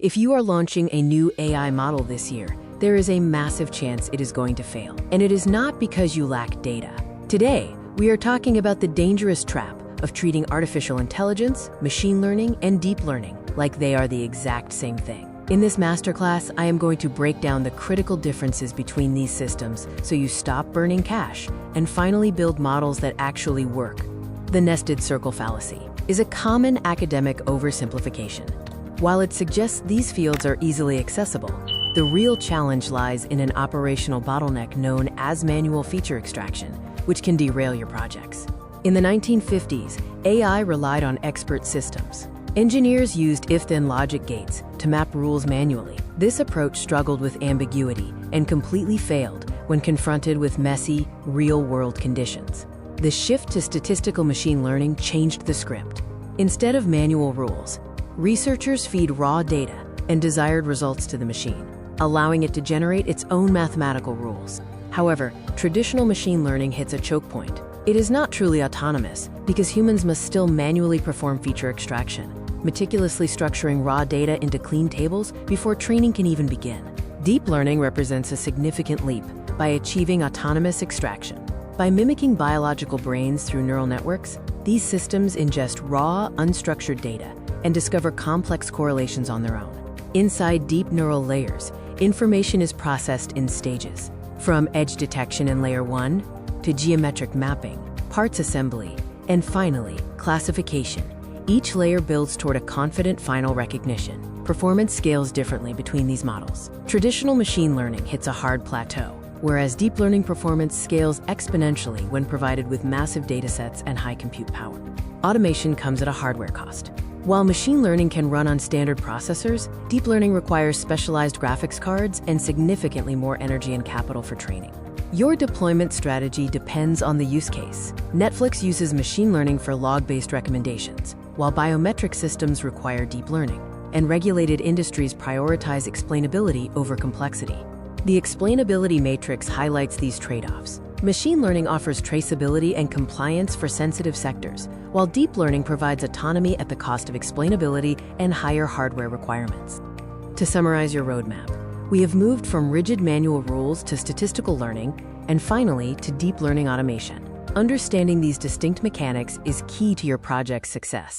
If you are launching a new AI model this year, there is a massive chance it is going to fail. And it is not because you lack data. Today, we are talking about the dangerous trap of treating artificial intelligence, machine learning, and deep learning like they are the exact same thing. In this masterclass, I am going to break down the critical differences between these systems so you stop burning cash and finally build models that actually work. The nested circle fallacy is a common academic oversimplification. While it suggests these fields are easily accessible, the real challenge lies in an operational bottleneck known as manual feature extraction, which can derail your projects. In the 1950s, AI relied on expert systems. Engineers used if-then logic gates to map rules manually. This approach struggled with ambiguity and completely failed when confronted with messy, real-world conditions. The shift to statistical machine learning changed the script. Instead of manual rules, researchers feed raw data and desired results to the machine, allowing it to generate its own mathematical rules. However, traditional machine learning hits a choke point. It is not truly autonomous because humans must still manually perform feature extraction, meticulously structuring raw data into clean tables before training can even begin. Deep learning represents a significant leap by achieving autonomous extraction. By mimicking biological brains through neural networks, these systems ingest raw, unstructured data and discover complex correlations on their own. Inside deep neural layers, information is processed in stages, from edge detection in layer 1 to geometric mapping, parts assembly, and finally, classification. Each layer builds toward a confident final recognition. Performance scales differently between these models. Traditional machine learning hits a hard plateau, whereas deep learning performance scales exponentially when provided with massive datasets and high compute power. Automation comes at a hardware cost. While machine learning can run on standard processors, deep learning requires specialized graphics cards and significantly more energy and capital for training. Your deployment strategy depends on the use case. Netflix uses machine learning for log-based recommendations, while biometric systems require deep learning, and regulated industries prioritize explainability over complexity. The explainability matrix highlights these trade-offs. Machine learning offers traceability and compliance for sensitive sectors, while deep learning provides autonomy at the cost of explainability and higher hardware requirements. To summarize your roadmap, we have moved from rigid manual rules to statistical learning, and finally to deep learning automation. Understanding these distinct mechanics is key to your project's success.